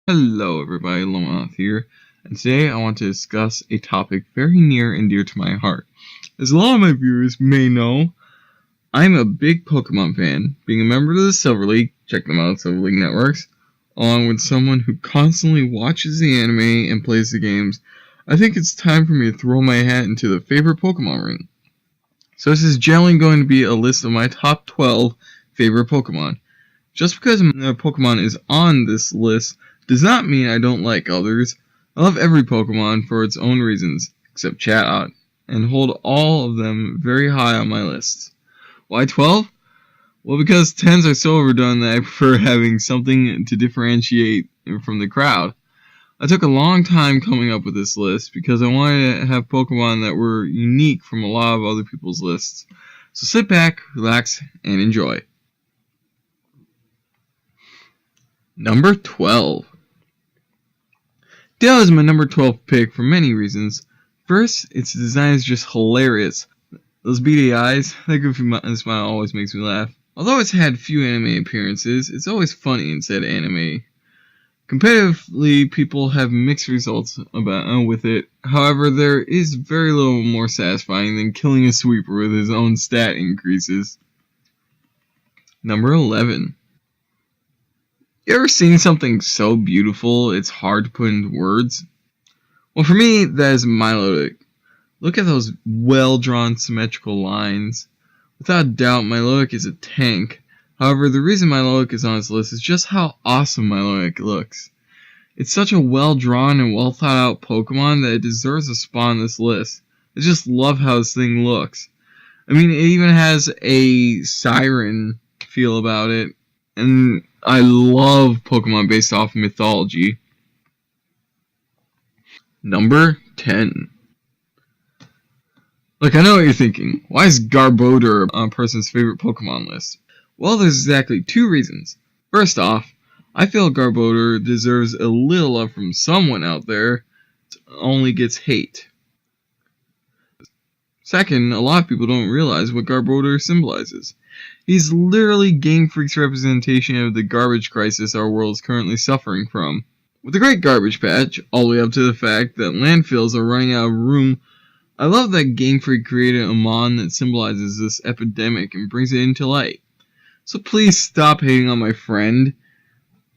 Hello everybody, Lominoth here, and today I want to discuss a topic very near and dear to my heart. As a lot of my viewers may know, I'm a big Pokemon fan. Being a member of the Silver League, check them out, Silver League Networks, along with someone who constantly watches the anime and plays the games, I think it's time for me to throw my hat into the favorite Pokemon ring. So this is generally going to be a list of my top 12 favorite Pokemon. Just because a Pokemon is on this list does not mean I don't like others. I love every Pokemon for its own reasons, except Chatot, and hold all of them very high on my list. Why 12? Well, because 10s are so overdone that I prefer having something to differentiate from the crowd. I took a long time coming up with this list because I wanted to have Pokemon that were unique from a lot of other people's lists. So sit back, relax, and enjoy. Number 12. Dale is my number 12 pick for many reasons. First, its design is just hilarious. Those beady eyes, that goofy smile always makes me laugh. Although it's had few anime appearances, it's always funny in said anime. Competitively, people have mixed results with it. However, there is very little more satisfying than killing a sweeper with his own stat increases. Number 11. You ever seen something so beautiful it's hard to put into words? Well, for me, that is Milotic. Look at those well-drawn symmetrical lines. Without a doubt, Milotic is a tank. However, the reason Milotic is on this list is just how awesome Milotic looks. It's such a well-drawn and well-thought-out Pokemon that it deserves a spot on this list. I just love how this thing looks. I mean, it even has a siren feel about it, and I love Pokemon based off mythology. Number 10. Look, I know what you're thinking. Why is Garbodor on a person's favorite Pokemon list? Well, there's exactly two reasons. First off, I feel Garbodor deserves a little love from someone out there. It only gets hate. Second, a lot of people don't realize what Garbodor symbolizes. He's literally Game Freak's representation of the garbage crisis our world is currently suffering from. With the Great Garbage Patch, all the way up to the fact that landfills are running out of room, I love that Game Freak created a mon that symbolizes this epidemic and brings it into light. So please stop hating on my friend.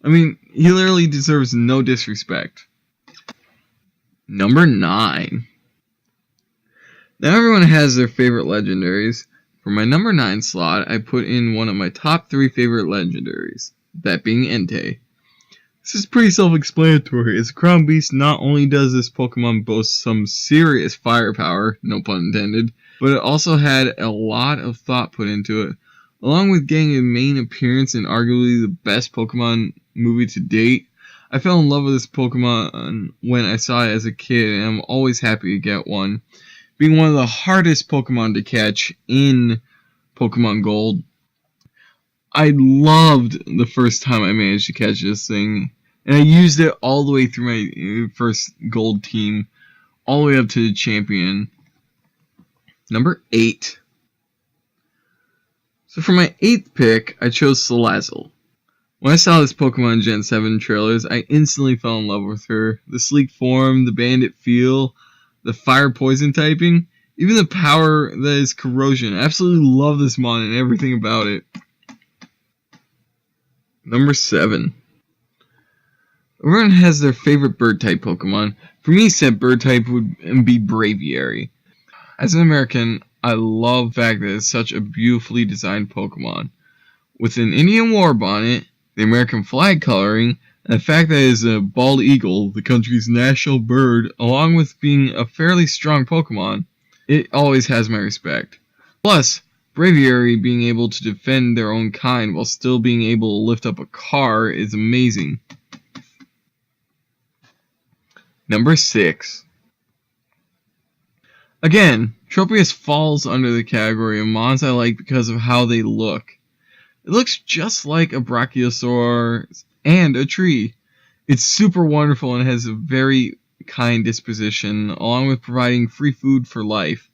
I mean, he literally deserves no disrespect. Number 9. Now everyone has their favorite legendaries. For my number 9 slot, I put in one of my top 3 favorite legendaries, that being Entei. This is pretty self-explanatory, as Crown Beast not only does this Pokemon boast some serious firepower, no pun intended, but it also had a lot of thought put into it. Along with getting a main appearance in arguably the best Pokemon movie to date, I fell in love with this Pokemon when I saw it as a kid, and I'm always happy to get one. Being one of the hardest Pokemon to catch in Pokemon Gold, I loved the first time I managed to catch this thing, and I used it all the way through my first Gold team, all the way up to the champion. Number 8. So for my 8th pick, I chose Salazzle. When I saw this Pokemon Gen 7 trailers, I instantly fell in love with her. The sleek form, the bandit feel, the fire poison typing, even the power that is corrosion. I absolutely love this mon and everything about it. Number 7. Everyone has their favorite bird type Pokemon. For me, said bird type would be Braviary. As an American, I love the fact that it's such a beautifully designed Pokemon. With an Indian war bonnet, the American flag coloring, and the fact that it is a bald eagle, the country's national bird, along with being a fairly strong Pokemon, it always has my respect. Plus, Braviary being able to defend their own kind while still being able to lift up a car is amazing. Number 6. Again, Tropius falls under the category of mons I like because of how they look. It looks just like a Brachiosaur and a tree. It's super wonderful and has a very kind disposition, along with providing free food for life.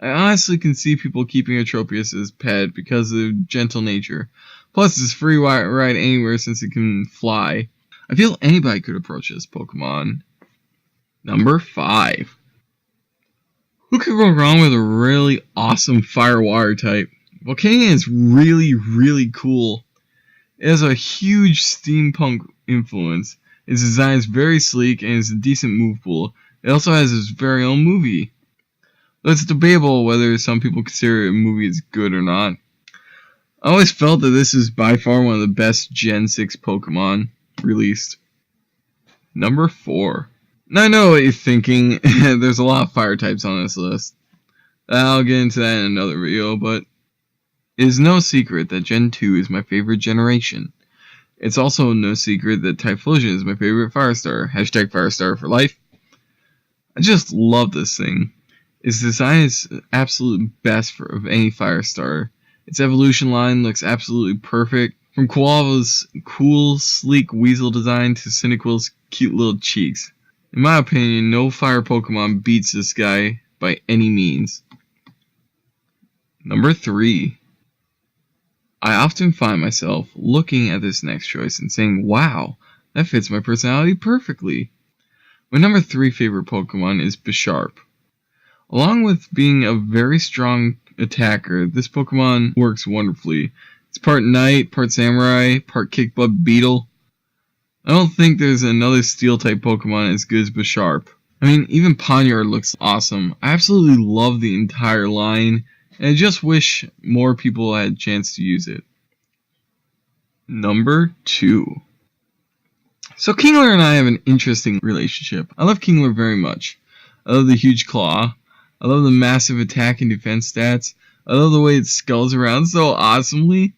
I honestly can see people keeping a Tropius as pet because of their gentle nature. Plus, it's free ride anywhere since it can fly. I feel anybody could approach this Pokemon. Number 5. Who could go wrong with a really awesome fire water type? Volcanion is really cool. It has a huge steampunk influence. Its design is very sleek and is a decent move pool. It also has its very own movie. Though it's debatable whether some people consider a movie as good or not. I always felt that this is by far one of the best Gen 6 Pokemon released. Number 4. Now I know what you're thinking. There's a lot of fire types on this list. I'll get into that in another video, but it is no secret that Gen 2 is my favorite generation. It's also no secret that Typhlosion is my favorite Firestar. Hashtag Firestar for life. I just love this thing. Its design is absolute best of any Firestar. Its evolution line looks absolutely perfect. From Quaval's cool, sleek weasel design to Cyndaquil's cute little cheeks. In my opinion, no fire Pokemon beats this guy by any means. Number 3. I often find myself looking at this next choice and saying, wow, that fits my personality perfectly. My number 3 favorite Pokemon is Bisharp. Along with being a very strong attacker, this Pokemon works wonderfully. It's part Knight, part Samurai, part Kick-Butt Beetle. I don't think there's another Steel-type Pokemon as good as Bisharp. I mean, even Ponyard looks awesome. I absolutely love the entire line, and I just wish more people had a chance to use it. Number 2. So Kingler and I have an interesting relationship. I love Kingler very much. I love the huge claw. I love the massive attack and defense stats. I love the way it skulls around so awesomely.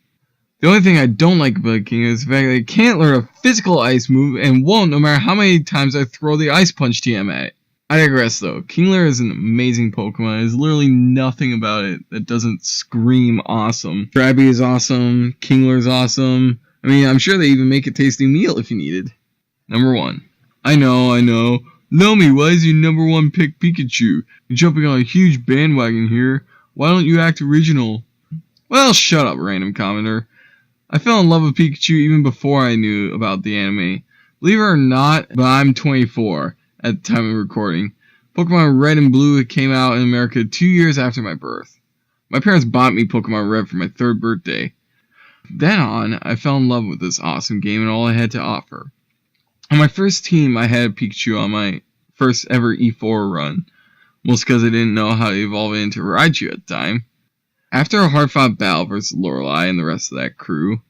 The only thing I don't like about Kingler is the fact that it can't learn a physical ice move and won't no matter how many times I throw the Ice Punch TM at it. I digress though. Kingler is an amazing Pokemon. There's literally nothing about it that doesn't scream awesome. Krabby is awesome. Kingler is awesome. I mean, I'm sure they even make a tasty meal if you needed. Number 1. I know. Lomi, why is your number 1 pick Pikachu? You're jumping on a huge bandwagon here. Why don't you act original? Well, shut up, random commenter. I fell in love with Pikachu even before I knew about the anime. Believe it or not, but I'm 24 at the time of recording. Pokemon Red and Blue came out in America 2 years after my birth. My parents bought me Pokemon Red for my 3rd birthday. Then on, I fell in love with this awesome game and all it had to offer. On my first team, I had Pikachu on my first ever E4 run, most because I didn't know how to evolve it into Raichu at the time. After a hard-fought battle versus Lorelei and the rest of that crew,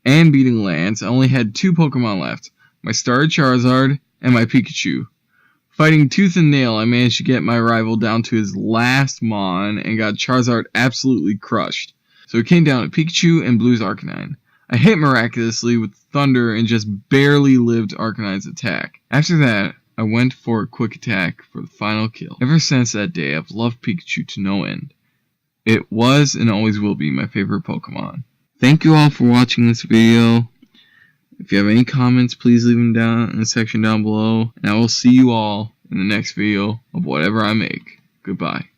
and beating Lance, I only had 2 Pokemon left, my starter Charizard and my Pikachu. Fighting tooth and nail, I managed to get my rival down to his last Mon and got Charizard absolutely crushed. So it came down to Pikachu and Blue's Arcanine. I hit miraculously with Thunder and just barely lived Arcanine's attack. After that, I went for a quick attack for the final kill. Ever since that day, I've loved Pikachu to no end. It was and always will be my favorite Pokemon. Thank you all for watching this video. If you have any comments, please leave them down in the section down below. And I will see you all in the next video of whatever I make. Goodbye.